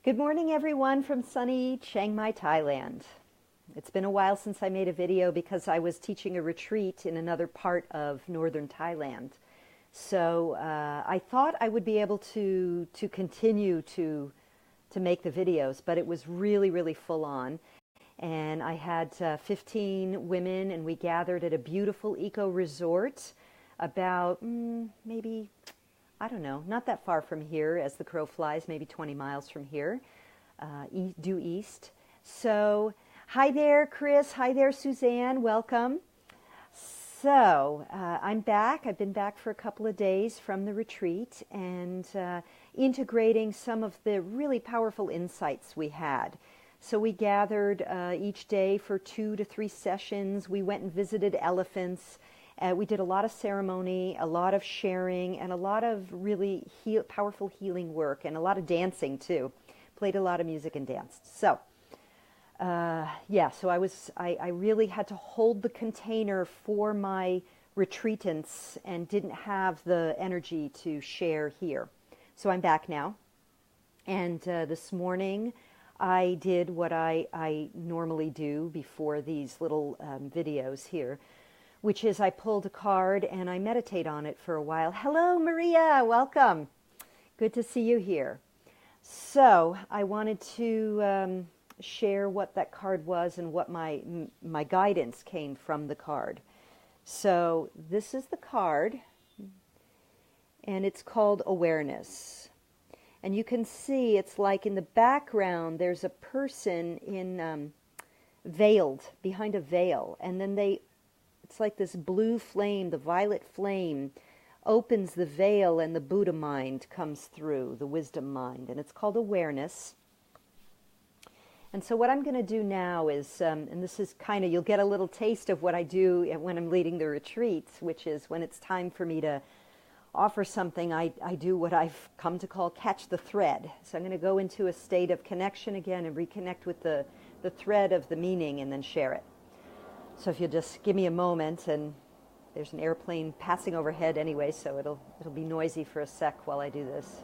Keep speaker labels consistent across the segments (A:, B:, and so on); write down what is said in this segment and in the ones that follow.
A: Good morning, everyone, from sunny Chiang Mai, Thailand. It's been a while since I made a video because I was teaching a retreat in another part of northern Thailand. So I thought I would be able to continue to make the videos, but it was really, really full on. And I had 15 women, and we gathered at a beautiful eco resort about maybe, I don't know, not that far from here as the crow flies, maybe 20 miles from here, due east. So, hi there, Chris. Hi there, Suzanne. Welcome. So, I'm back. I've been back for a couple of days from the retreat and integrating some of the really powerful insights we had. So we gathered each day for 2 to 3 sessions. We went and visited elephants. We did a lot of ceremony, a lot of sharing, and a lot of really powerful healing work, and a lot of dancing too. Played a lot of music and danced. So, so I really had to hold the container for my retreatants and didn't have the energy to share here. So I'm back now. And this morning I did what I normally do before these little videos here, which is I pulled a card and I meditate on it for a while. Hello, Maria. Welcome. Good to see you here. So I wanted to share what that card was and what my guidance came from the card. So this is the card, and it's called Awareness. And you can see it's like in the background there's a person in veiled, behind a veil, and then it's like this blue flame, the violet flame, opens the veil and the Buddha mind comes through, the wisdom mind, and it's called Awareness. And so what I'm going to do now is, and this is kind of, you'll get a little taste of what I do when I'm leading the retreats, which is when it's time for me to offer something, I do what I've come to call catch the thread. So I'm going to go into a state of connection again and reconnect with the thread of the meaning and then share it. So if you'll just give me a moment, and there's an airplane passing overhead anyway, so it'll be noisy for a sec while I do this.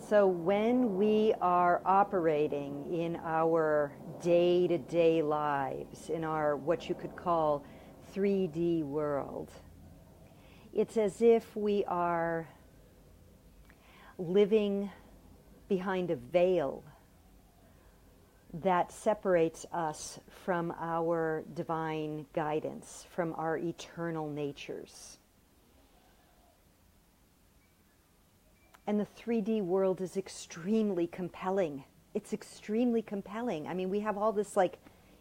A: So when we are operating in our day-to-day lives, in our what you could call 3D world, it's as if we are living behind a veil that separates us from our divine guidance, from our eternal natures. And the 3D world is extremely compelling. It's extremely compelling. I mean, we have all this, like,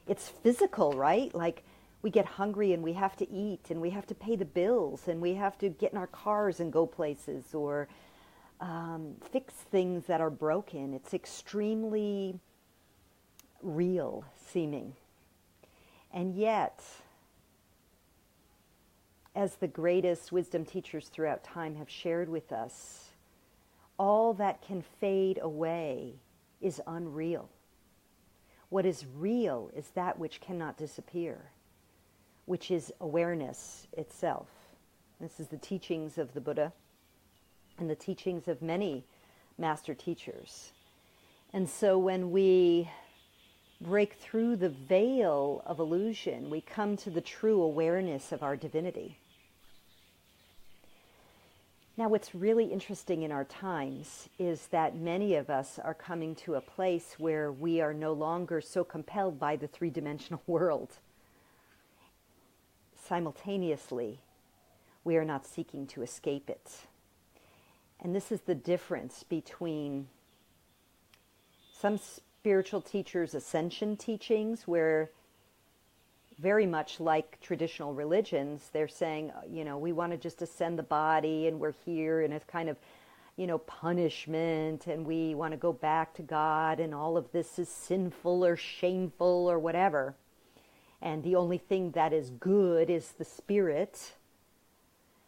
A: it's physical, right? Like, we get hungry and we have to eat and we have to pay the bills and we have to get in our cars and go places or fix things that are broken. It's extremely real seeming. And yet, as the greatest wisdom teachers throughout time have shared with us, all that can fade away is unreal. What is real is that which cannot disappear, which is awareness itself. This is the teachings of the Buddha and the teachings of many master teachers. And so when we break through the veil of illusion, we come to the true awareness of our divinity. Now, what's really interesting in our times is that many of us are coming to a place where we are no longer so compelled by the three-dimensional world. Simultaneously, we are not seeking to escape it. And this is the difference between some spiritual teachers' ascension teachings, where very much like traditional religions, they're saying, we want to just ascend the body and we're here and it's kind of, punishment and we want to go back to God and all of this is sinful or shameful or whatever. And the only thing that is good is the spirit.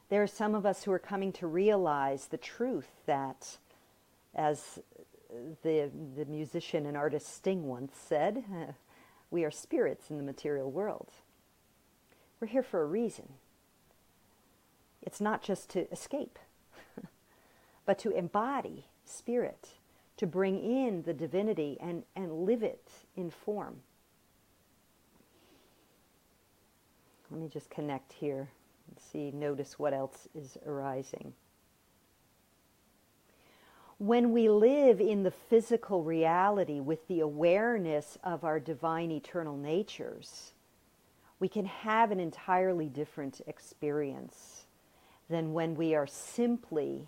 A: There are some of us who are coming to realize the truth that, as the musician and artist Sting once said, we are spirits in the material world. We're here for a reason. It's not just to escape, but to embody spirit, to bring in the divinity and live it in form. Let me just connect here and see, notice what else is arising. When we live in the physical reality with the awareness of our divine eternal natures, we can have an entirely different experience than when we are simply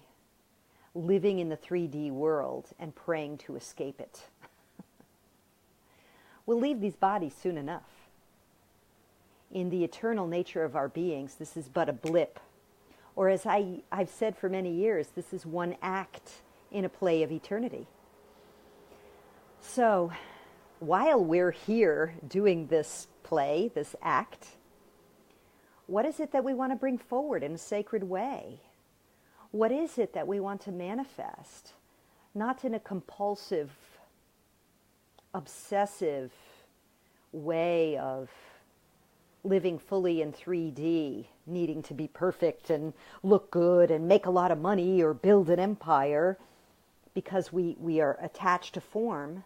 A: living in the 3D world and praying to escape it. We'll leave these bodies soon enough. In the eternal nature of our beings, this is but a blip. Or as I've said for many years, this is one act in a play of eternity. So, while we're here doing this play, this act, what is it that we want to bring forward in a sacred way? What is it that we want to manifest? Not in a compulsive, obsessive way of living fully in 3D, needing to be perfect and look good and make a lot of money or build an empire because we are attached to form,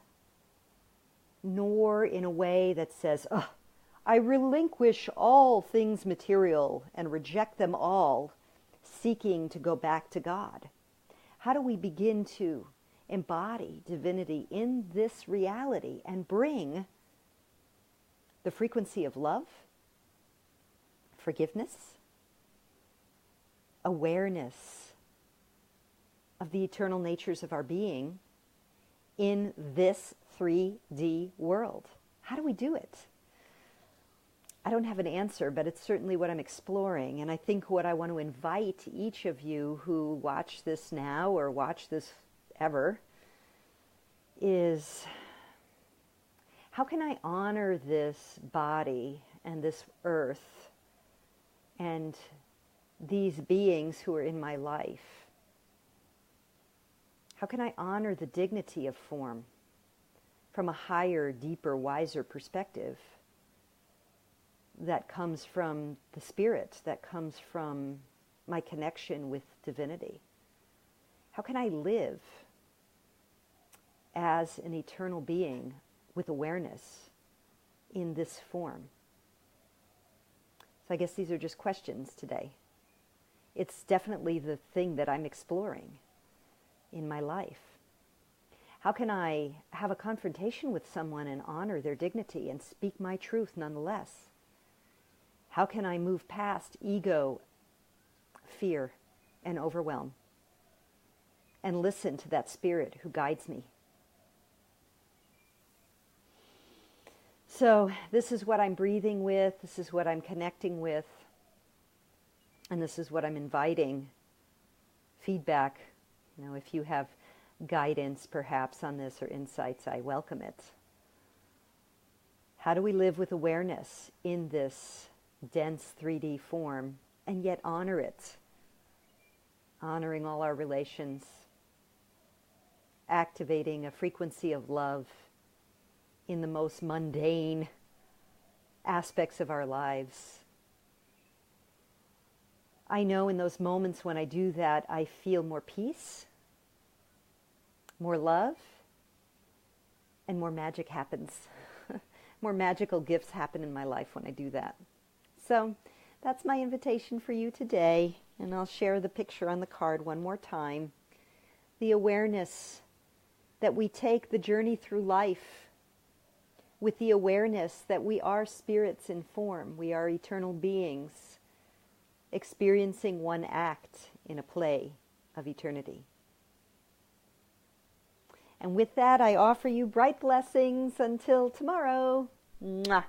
A: nor in a way that says, oh, I relinquish all things material and reject them all, seeking to go back to God. How do we begin to embody divinity in this reality and bring the frequency of love, forgiveness, awareness of the eternal natures of our being in this 3D world? How do we do it? I don't have an answer, but it's certainly what I'm exploring. And I think what I want to invite each of you who watch this now or watch this ever is, how can I honor this body and this earth and these beings who are in my life? How can I honor the dignity of form from a higher, deeper, wiser perspective that comes from the spirit, that comes from my connection with divinity? How can I live as an eternal being with awareness in this form? So I guess these are just questions today. It's definitely the thing that I'm exploring in my life. How can I have a confrontation with someone and honor their dignity and speak my truth nonetheless? How can I move past ego, fear, and overwhelm and listen to that spirit who guides me? So this is what I'm breathing with, this is what I'm connecting with, and this is what I'm inviting feedback. You know, if you have guidance perhaps on this or insights, I welcome it. How do we live with awareness in this dense 3D form and yet honor it? Honoring all our relations, activating a frequency of love in the most mundane aspects of our lives. I know in those moments when I do that, I feel more peace, more love, and more magic happens. More magical gifts happen in my life when I do that. So that's my invitation for you today, and I'll share the picture on the card one more time. The awareness that we take the journey through life with the awareness that we are spirits in form. We are eternal beings experiencing one act in a play of eternity. And with that, I offer you bright blessings until tomorrow. Mwah.